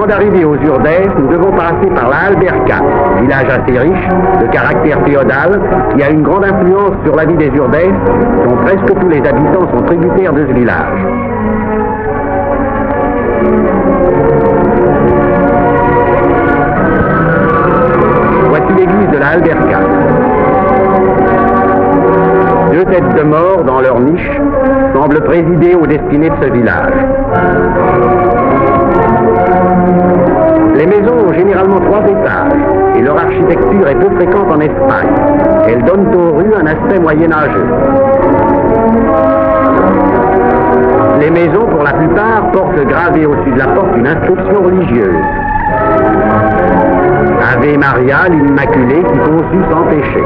d'arriver aux Urdèces, nous devons passer par la Alberca, village assez riche, de caractère féodal, qui a une grande influence sur la vie des Urdèces, dont presque tous les habitants sont tributaires de ce village. Voici l'église de la Alberca. Deux têtes de mort dans leur niche semblent présider aux destinées de ce village. Les maisons ont généralement 3 étages et leur architecture est peu fréquente en Espagne. Elles donnent aux rues un aspect moyenâgeux. Les maisons, pour la plupart, portent gravée au-dessus de la porte une inscription religieuse. Ave Maria, l'Immaculée qui conçut sans péché.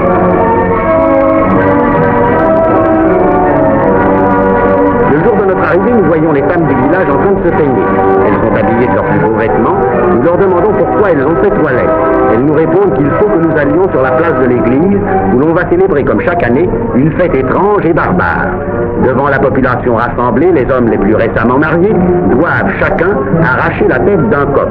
Le jour de notre arrivée, nous voyons les femmes du village en train de se peigner. Elles sont habillées de leurs plus beaux vêtements. Nous leur demandons pourquoi elles ont fait toilette. Elles nous répondent qu'il faut que nous allions sur la place de l'église où l'on va célébrer comme chaque année une fête étrange et barbare. Devant la population rassemblée, les hommes les plus récemment mariés doivent chacun arracher la tête d'un coq.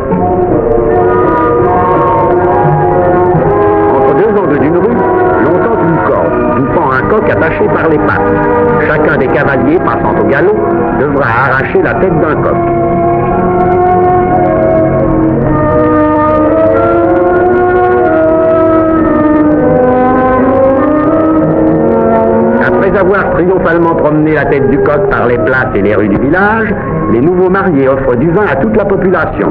Entre deux angles d'une rue, l'on tend une corde d'où pend un coq attaché par les pattes. Chacun des cavaliers passant au galop devra arracher la tête d'un coq. Après avoir triomphalement promené la tête du coq par les places et les rues du village, les nouveaux mariés offrent du vin à toute la population.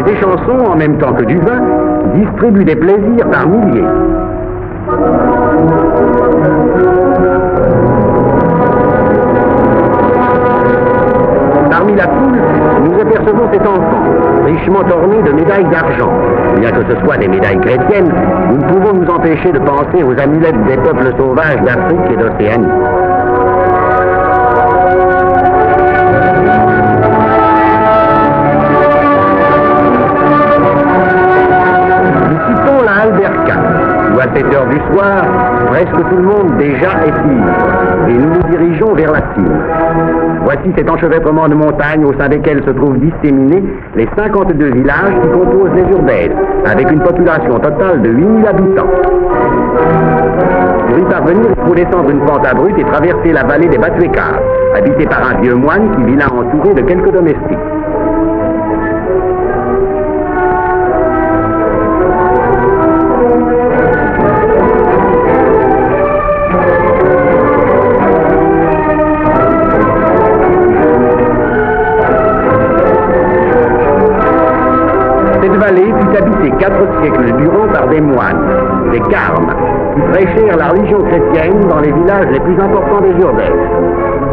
Les chansons, en même temps que du vin, distribuent des plaisirs par milliers. Parmi la foule, nous apercevons cet enfant, richement orné de médailles d'argent. Bien que ce soit des médailles chrétiennes, nous ne pouvons nous empêcher de penser aux amulettes des peuples sauvages d'Afrique et d'Océanie. Où à 7 heures du soir, presque tout le monde déjà est ivre, et nous nous dirigeons vers la cime. Voici cet enchevêtrement de montagnes au sein desquelles se trouvent disséminés les 52 villages qui composent les Urdèces, avec une population totale de 8000 habitants. Pour y parvenir, il faut descendre une pente abrupte et traverser la vallée des Batuecas, habitée par un vieux moine qui vit là entouré de quelques domestiques. Cette vallée fut habitée 4 siècles durant par des moines, des carmes, qui prêchèrent la religion chrétienne dans les villages les plus importants des Urdèces.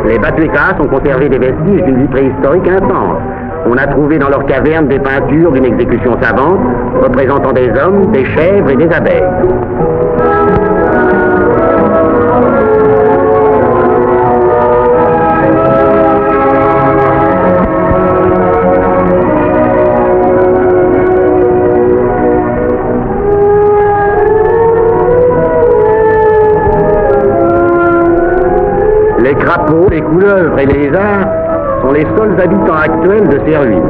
Les Batuecas ont conservé des vestiges d'une vie préhistorique intense. On a trouvé dans leurs cavernes des peintures d'une exécution savante, représentant des hommes, des chèvres et des abeilles. Les crapauds, les couleuvres et les lézards sont les seuls habitants actuels de ces ruines.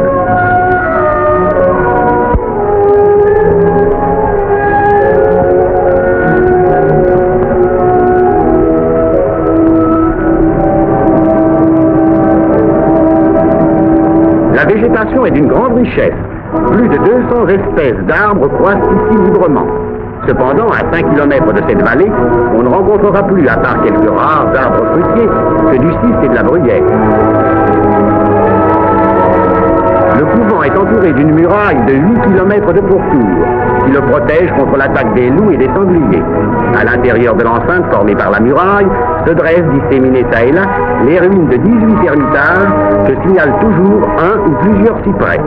La végétation est d'une grande richesse. Plus de 200 espèces d'arbres croissent ici librement. Cependant, à 5 km de cette vallée, on ne rencontrera plus, à part quelques rares arbres fruitiers, que du cis et de la bruyère. Le couvent est entouré d'une muraille de 8 km de pourtour, qui le protège contre l'attaque des loups et des sangliers. À l'intérieur de l'enceinte formée par la muraille, se dressent, disséminées çà et là, les ruines de 18 ermitages que signalent toujours un ou plusieurs cyprès.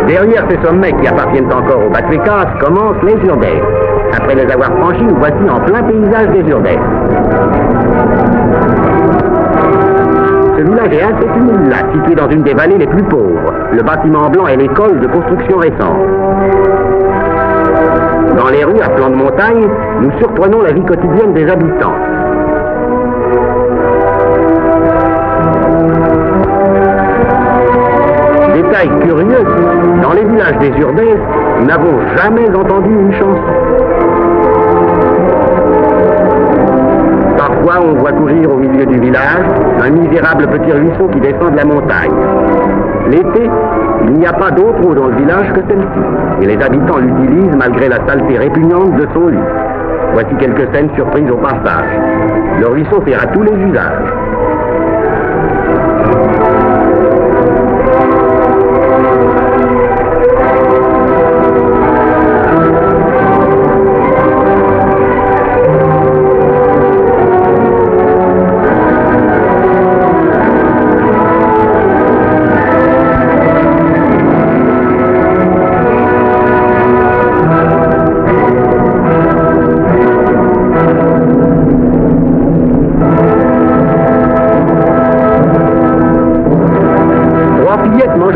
Derrière ces sommets qui appartiennent encore aux Batuecas commencent les Urdèces. Après les avoir franchis, nous voici en plein paysage des Urdèces. Ce village est Incétumilla, situé dans une des vallées les plus pauvres. Le bâtiment blanc est l'école de construction récente. Dans les rues à flanc de montagne, nous surprenons la vie quotidienne des habitants. Détail curieux, dans les villages des Urdèces, nous n'avons jamais entendu une chanson. Parfois, on voit courir au milieu du village un misérable petit ruisseau qui descend de la montagne. L'été, il n'y a pas d'eau trop dans le village que celle-ci, et les habitants l'utilisent malgré la saleté répugnante de son lit. Voici quelques scènes surprises au passage. Le ruisseau sert à tous les usages.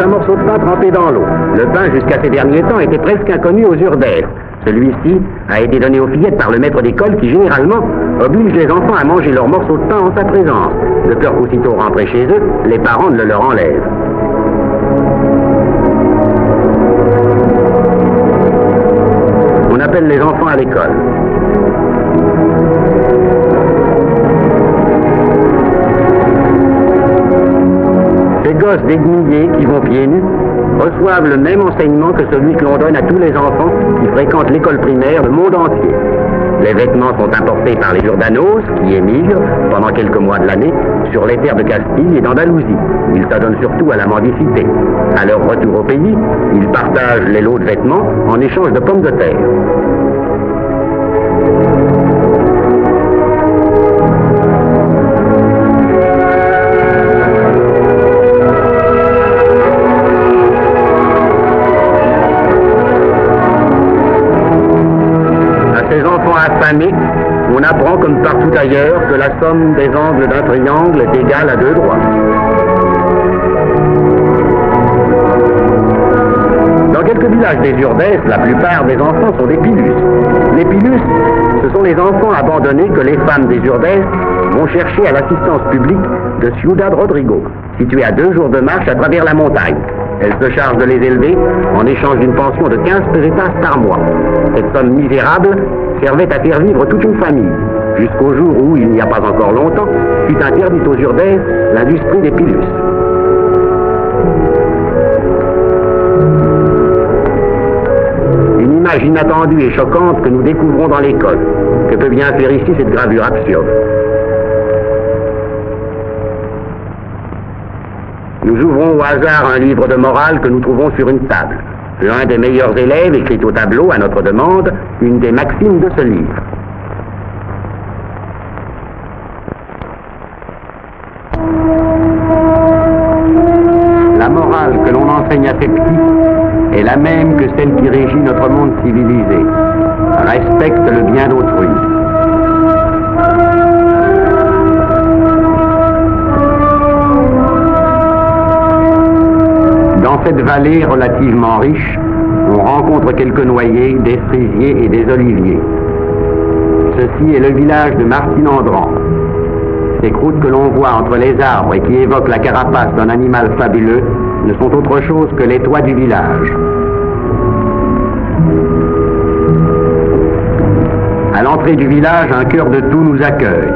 Un morceau de pain trempé dans l'eau. Le pain, jusqu'à ces derniers temps, était presque inconnu aux Urdèces. Celui-ci a été donné aux fillettes par le maître d'école qui, généralement, oblige les enfants à manger leur morceau de pain en sa présence, de peur qu'aussitôt rentrés chez eux, les parents ne le leur enlèvent. On appelle les enfants à l'école. Ces gosses déguisés qui vont pieds nus reçoivent le même enseignement que celui que l'on donne à tous les enfants qui fréquentent l'école primaire du monde entier. Les vêtements sont importés par les Jordanos qui émigrent pendant quelques mois de l'année sur les terres de Castille et d'Andalousie. Ils s'adonnent surtout à la mendicité. À leur retour au pays, ils partagent les lots de vêtements en échange de pommes de terre. Affamés, on apprend comme partout ailleurs que la somme des angles d'un triangle est égale à 2 droits. Dans quelques villages des Urdèces, la plupart des enfants sont des pilus. Les pilus, ce sont les enfants abandonnés que les femmes des Urdèces vont chercher à l'assistance publique de Ciudad Rodrigo, située à 2 jours de marche à travers la montagne. Elle se charge de les élever en échange d'une pension de 15 pesetas par mois. Cette somme misérable servait à faire vivre toute une famille, jusqu'au jour où, il n'y a pas encore longtemps, fut interdite aux Urdèces l'industrie des pilus. Une image inattendue et choquante que nous découvrons dans l'école. Que peut bien faire ici cette gravure absurde? Nous ouvrons au hasard un livre de morale que nous trouvons sur une table. L'un des meilleurs élèves écrit au tableau, à notre demande, une des maximes de ce livre. La morale que l'on enseigne à ces petits est la même que celle qui régit notre monde civilisé. Respecte le bien d'autrui. Dans cette vallée relativement riche, on rencontre quelques noyers, des cerisiers et des oliviers. Ceci est le village de Martinandran. Ces croûtes que l'on voit entre les arbres et qui évoquent la carapace d'un animal fabuleux ne sont autre chose que les toits du village. À l'entrée du village, un cœur de tout nous accueille.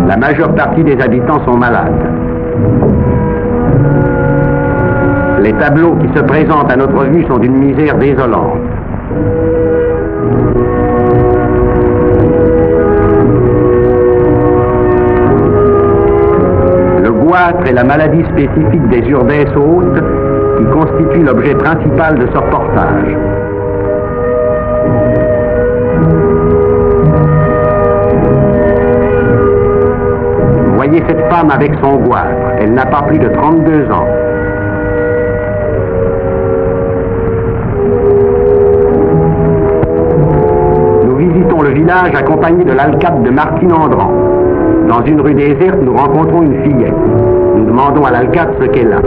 La majeure partie des habitants sont malades. Les tableaux qui se présentent à notre vue sont d'une misère désolante. Le goitre est la maladie spécifique des Urdèces hautes qui constitue l'objet principal de ce reportage. Voyez cette femme avec son goitre. Elle n'a pas plus de 32 ans. village accompagné de l'alcade de Martine Andran. Dans une rue déserte, nous rencontrons une fillette. Nous demandons à l'alcade ce qu'elle a.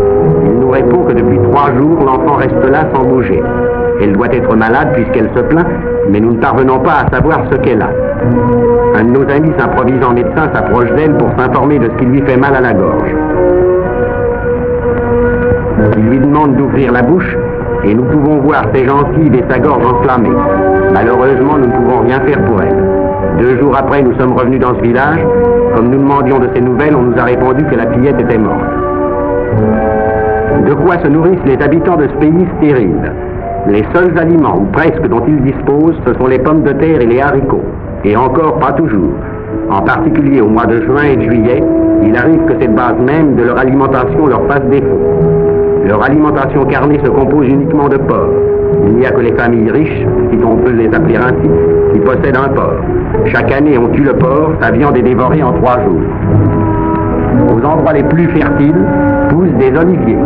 Il nous répond que depuis 3 jours, l'enfant reste là sans bouger. Elle doit être malade puisqu'elle se plaint, mais nous ne parvenons pas à savoir ce qu'elle a. Un de nos amis s'improvisant médecin s'approche d'elle pour s'informer de ce qui lui fait mal à la gorge. Il lui demande d'ouvrir la bouche et nous pouvons voir ses gencives et sa gorge enflammée. Malheureusement, nous ne pouvons rien faire pour elle. 2 jours après, nous sommes revenus dans ce village. Comme nous demandions de ses nouvelles, on nous a répondu que la fillette était morte. De quoi se nourrissent les habitants de ce pays stérile? Les seuls aliments, ou presque, dont ils disposent, ce sont les pommes de terre et les haricots. Et encore pas toujours. En particulier au mois de juin et de juillet, il arrive que cette base même de leur alimentation leur fasse défaut. Leur alimentation carnée se compose uniquement de porc. Il n'y a que les familles riches, si on peut les appeler ainsi, qui possèdent un porc. Chaque année, on tue le porc, sa viande est dévorée en 3 jours. Aux endroits les plus fertiles, poussent des oliviers.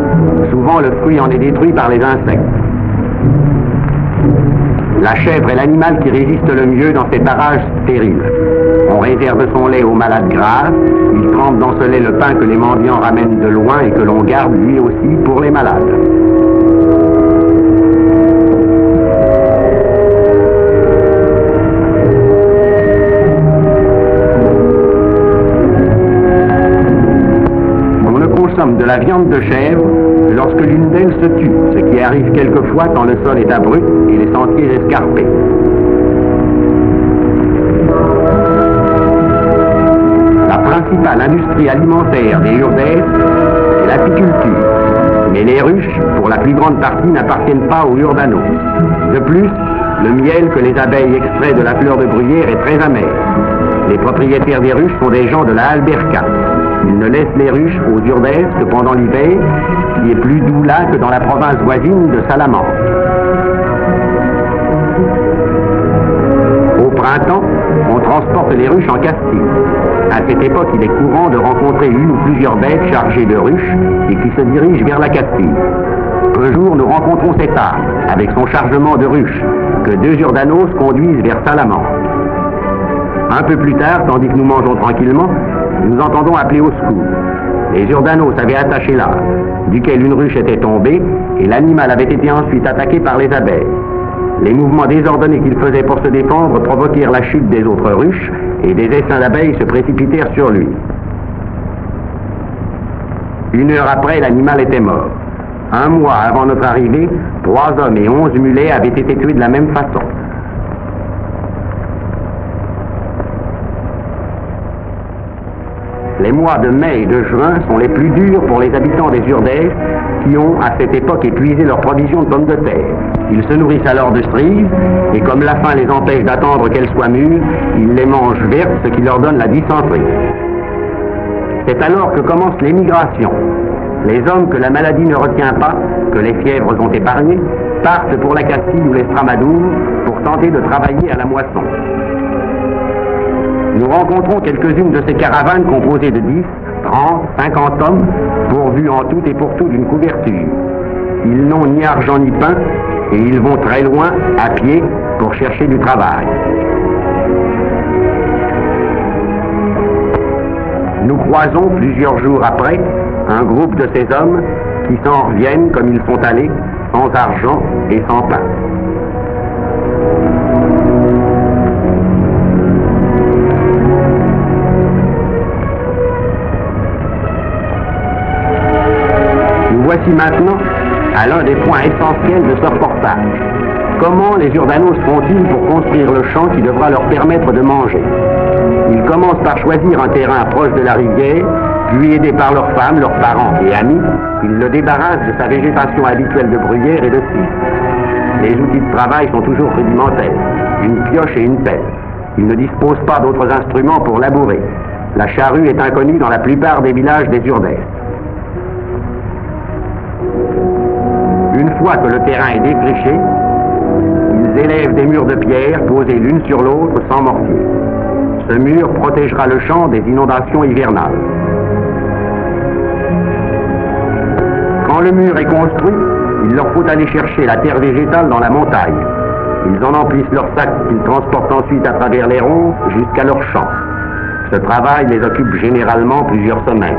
Souvent, le fruit en est détruit par les insectes. La chèvre est l'animal qui résiste le mieux dans ces parages stériles. On réserve son lait aux malades graves, il trempe dans ce lait le pain que les mendiants ramènent de loin et que l'on garde lui aussi pour les malades. On ne consomme de la viande de chèvre lorsque l'une d'elles se tue, ce qui arrive quelquefois quand le sol est abrupt et les sentiers escarpés. La principale industrie alimentaire des Urdèses est l'apiculture. Mais les ruches, pour la plus grande partie, n'appartiennent pas aux Urdanos. De plus, le miel que les abeilles extraient de la fleur de bruyère est très amer. Les propriétaires des ruches sont des gens de la Alberca. Ils ne laissent les ruches aux Urdèses que pendant l'hiver, qui est plus doux là que dans la province voisine de Salamanque. Au printemps, on transporte les ruches en Castille. À cette époque, il est courant de rencontrer une ou plusieurs bêtes chargées de ruches et qui se dirigent vers la Castille. Un jour, nous rencontrons cette âne, avec son chargement de ruches, que 2 Urdanos conduisent vers Salamanque. Un peu plus tard, tandis que nous mangeons tranquillement, nous entendons appeler au secours. Les Urdanos avaient attaché l'arbre, duquel une ruche était tombée, et l'animal avait été ensuite attaqué par les abeilles. Les mouvements désordonnés qu'il faisait pour se défendre provoquèrent la chute des autres ruches, et des essaims d'abeilles se précipitèrent sur lui. 1 heure après, l'animal était mort. 1 mois avant notre arrivée, 3 hommes et 11 mulets avaient été tués de la même façon. Les mois de mai et de juin sont les plus durs pour les habitants des Urdèses qui ont, à cette époque, épuisé leurs provisions de pommes de terre. Ils se nourrissent alors de cerises, et comme la faim les empêche d'attendre qu'elles soient mûres, ils les mangent vertes, ce qui leur donne la dysenterie. C'est alors que commence l'émigration. Les hommes que la maladie ne retient pas, que les fièvres ont épargnés, partent pour la Castille ou l'Estramadour pour tenter de travailler à la moisson. Nous rencontrons quelques-unes de ces caravanes composées de 10, 30, 50 hommes, pourvus en tout et pour tout d'une couverture. Ils n'ont ni argent ni pain, et ils vont très loin, à pied, pour chercher du travail. Nous croisons, plusieurs jours après, un groupe de ces hommes qui s'en reviennent comme ils sont allés, sans argent et sans pain. Nous voici maintenant à l'un des points essentiels de ce reportage. Comment les Urdanos font-ils pour construire le champ qui devra leur permettre de manger? Ils commencent par choisir un terrain proche de la rivière, puis aidés par leurs femmes, leurs parents et amis, ils le débarrassent de sa végétation habituelle de bruyère et de cire. Les outils de travail sont toujours rudimentaires, une pioche et une pelle. Ils ne disposent pas d'autres instruments pour labourer. La charrue est inconnue dans la plupart des villages des Urdèses. Une fois que le terrain est défriché, ils élèvent des murs de pierre posés l'une sur l'autre sans mortier. Ce mur protégera le champ des inondations hivernales. Quand le mur est construit, il leur faut aller chercher la terre végétale dans la montagne. Ils en emplissent leurs sacs qu'ils transportent ensuite à travers les ronces jusqu'à leurs champs. Ce travail les occupe généralement plusieurs semaines.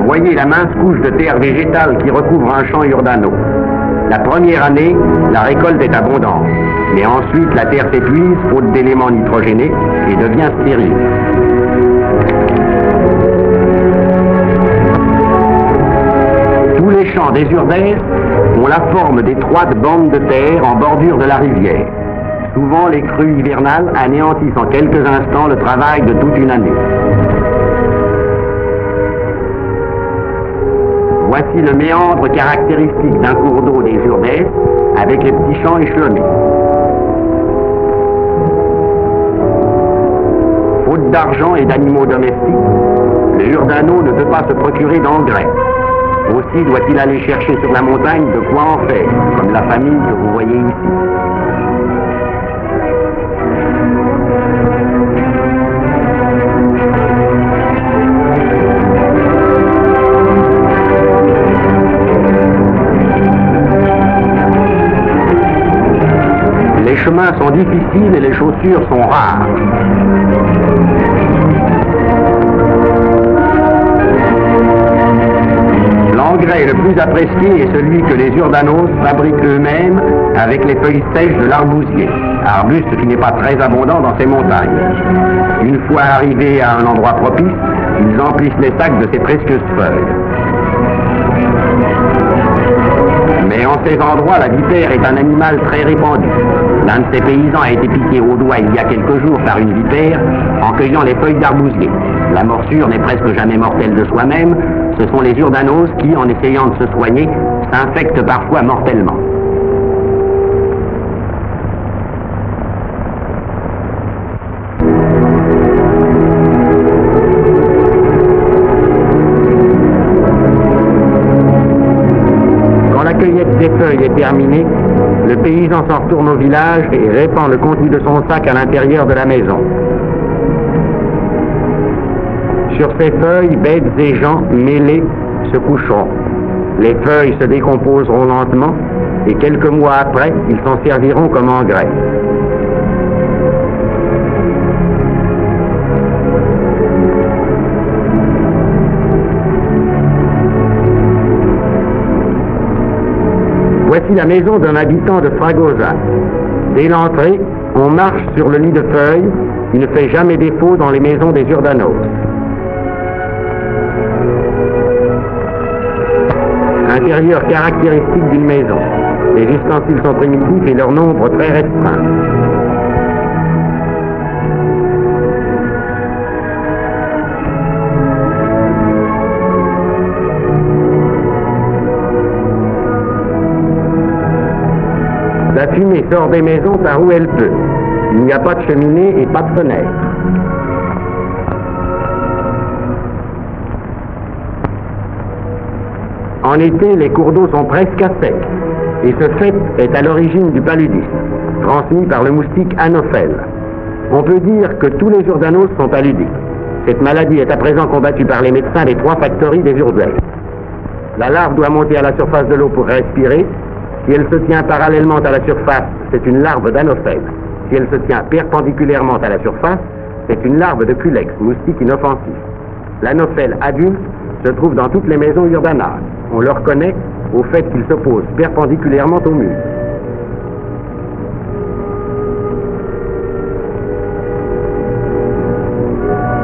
Voyez la mince couche de terre végétale qui recouvre un champ Urdano. La première année, la récolte est abondante, mais ensuite la terre s'épuise faute d'éléments nitrogénés et devient stérile. Tous les champs des Urdèses ont la forme d'étroites bandes de terre en bordure de la rivière. Souvent, les crues hivernales anéantissent en quelques instants le travail de toute une année. Voici le méandre caractéristique d'un cours d'eau des Urdèses avec les petits champs échelonnés. Faute d'argent et d'animaux domestiques, le Urdano ne peut pas se procurer d'engrais. Aussi doit-il aller chercher sur la montagne de quoi en faire, comme la famille que vous voyez ici. Les chemins sont difficiles et les chaussures sont rares. L'engrais le plus apprécié est celui que les Urdanos fabriquent eux-mêmes avec les feuilles sèches de l'arbousier, arbuste qui n'est pas très abondant dans ces montagnes. Une fois arrivés à un endroit propice, ils emplissent les sacs de ces précieuses feuilles. Mais en ces endroits, la vipère est un animal très répandu. L'un de ces paysans a été piqué au doigt il y a quelques jours par une vipère en cueillant les feuilles d'arbousier. La morsure n'est presque jamais mortelle de soi-même. Ce sont les Urdanos qui, en essayant de se soigner, s'infectent parfois mortellement. La cueillette des feuilles est terminée, le paysan s'en retourne au village et répand le contenu de son sac à l'intérieur de la maison. Sur ces feuilles, bêtes et gens mêlés se coucheront. Les feuilles se décomposeront lentement et quelques mois après, ils s'en serviront comme engrais. Voici la maison d'un habitant de Fragosa. Dès l'entrée, on marche sur le lit de feuilles qui ne fait jamais défaut dans les maisons des Urdanos. Intérieur caractéristique d'une maison. Les ustensiles sont primitifs et leur nombre très restreint. La fumée sort des maisons par où elle peut. Il n'y a pas de cheminée et pas de fenêtre. En été, les cours d'eau sont presque à sec. Et ce fait est à l'origine du paludisme, transmis par le moustique Anophèle. On peut dire que tous les Urdanos sont paludiques. Cette maladie est à présent combattue par les médecins des 3 factories des Urdèses. La larve doit monter à la surface de l'eau pour respirer. Si elle se tient parallèlement à la surface, c'est une larve d'Anophèle. Si elle se tient perpendiculairement à la surface, c'est une larve de Culex, moustique inoffensif. L'Anophèle adulte se trouve dans toutes les maisons urbanas. On le reconnaît au fait qu'il se pose perpendiculairement au mur.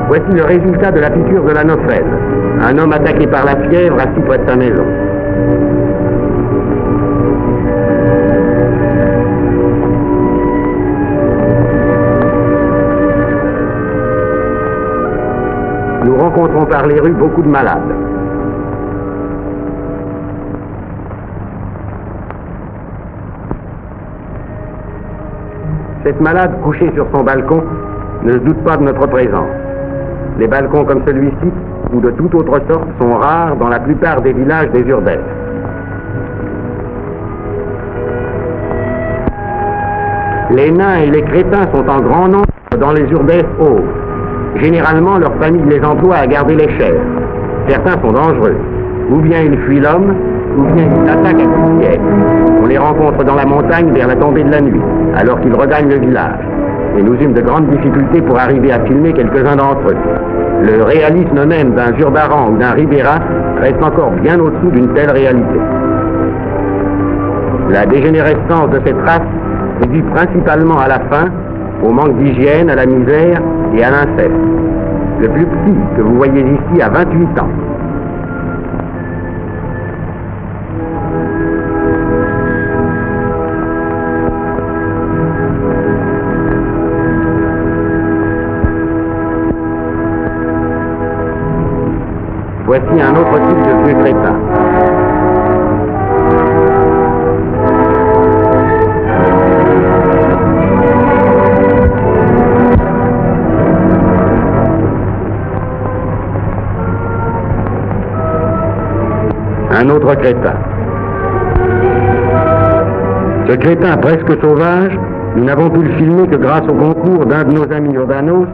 Voici le résultat de la piqûre de l'Anophèle. Un homme attaqué par la fièvre assis près de sa maison. Nous rencontrons par les rues beaucoup de malades. Cette malade couchée sur son balcon ne se doute pas de notre présence. Les balcons comme celui-ci, ou de toute autre sorte, sont rares dans la plupart des villages des Urdèses. Les nains et les crétins sont en grand nombre dans les urbex hauts. Généralement, leur famille les emploie à garder les chèvres. Certains sont dangereux. Ou bien ils fuient l'homme, ou bien ils attaquent à coups de pied. On les rencontre dans la montagne vers la tombée de la nuit, alors qu'ils regagnent le village. Et nous eûmes de grandes difficultés pour arriver à filmer quelques-uns d'entre eux. Le réalisme même d'un Zurbaran ou d'un Ribera reste encore bien au-dessous d'une telle réalité. La dégénérescence de cette race est due principalement à la faim, au manque d'hygiène, à la misère et à l'inceste. Le plus petit que vous voyez ici a 28 ans. Voici un autre type de vieux crétin. Un autre crétin. Ce crétin presque sauvage, nous n'avons pu le filmer que grâce au concours d'un de nos amis urbanos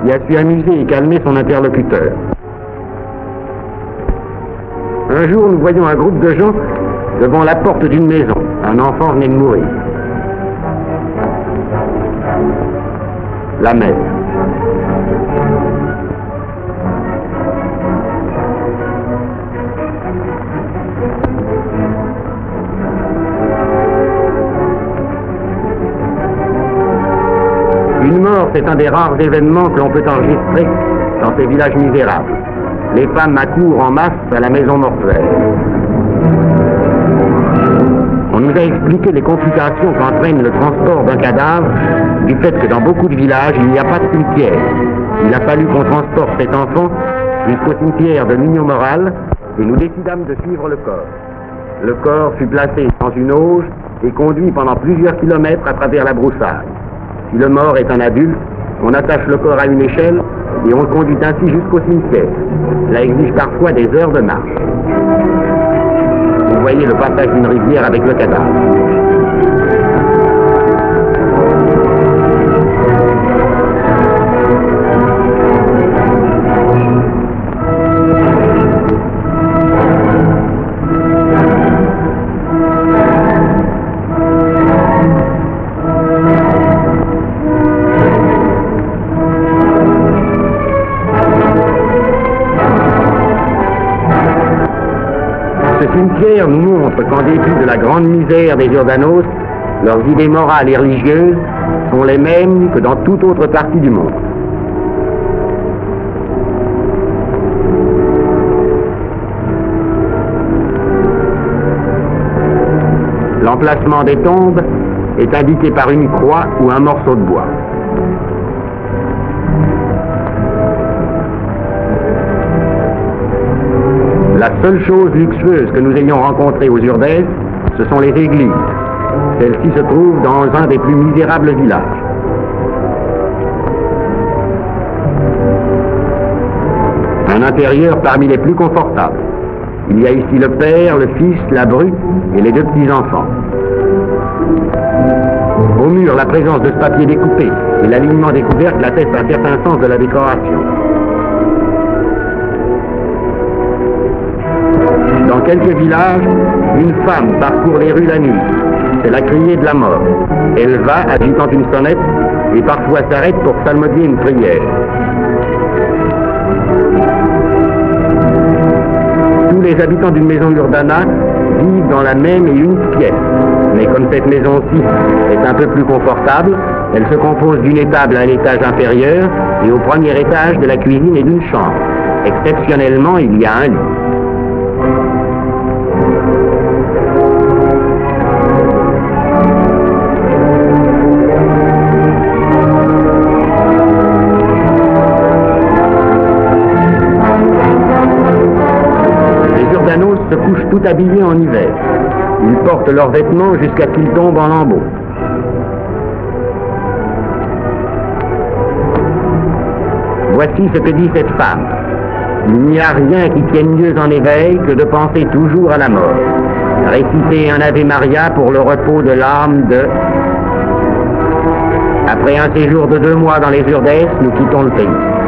qui a su amuser et calmer son interlocuteur. Un jour, nous voyons un groupe de gens devant la porte d'une maison. Un enfant venait de mourir. La mère. Une mort, c'est un des rares événements que l'on peut enregistrer dans ces villages misérables. Les femmes accourent en masse à la maison mortuaire. On nous a expliqué les complications qu'entraîne le transport d'un cadavre du fait que dans beaucoup de villages, il n'y a pas de cimetière. Il a fallu qu'on transporte cet enfant jusqu'au cimetière de Mignon-Moral et nous décidâmes de suivre le corps. Le corps fut placé dans une auge et conduit pendant plusieurs kilomètres à travers la broussaille. Si le mort est un adulte, on attache le corps à une échelle et on le conduit ainsi jusqu'au cimetière. Cela exige parfois des heures de marche. Vous voyez le passage d'une rivière avec le cadavre. Ce cimetière nous montre qu'en dépit de la grande misère des urbanos, leurs idées morales et religieuses sont les mêmes que dans toute autre partie du monde. L'emplacement des tombes est indiqué par une croix ou un morceau de bois. La seule chose luxueuse que nous ayons rencontrée aux Urbex, ce sont les églises. Celles-ci se trouvent dans un des plus misérables villages. Un intérieur parmi les plus confortables. Il y a ici le père, le fils, la bru et les deux petits-enfants. Au mur, la présence de ce papier découpé et l'alignement des couvercles attestent un certain sens de la décoration. Dans quelques villages, une femme parcourt les rues la nuit. C'est la criée de la mort. Elle va, agitant une sonnette, et parfois s'arrête pour psalmodier une prière. Tous les habitants d'une maison urbana vivent dans la même et unique pièce. Mais comme cette maison-ci est un peu plus confortable, elle se compose d'une étable à l'étage inférieur et au premier étage de la cuisine et d'une chambre. Exceptionnellement, il y a un lit. Se couchent tout habillés en hiver. Ils portent leurs vêtements jusqu'à ce qu'ils tombent en lambeaux. Voici ce que dit cette femme. Il n'y a rien qui tienne mieux en éveil que de penser toujours à la mort. Réciter un Ave Maria pour le repos de l'âme de... Après un séjour de 2 mois dans les Urdes, nous quittons le pays.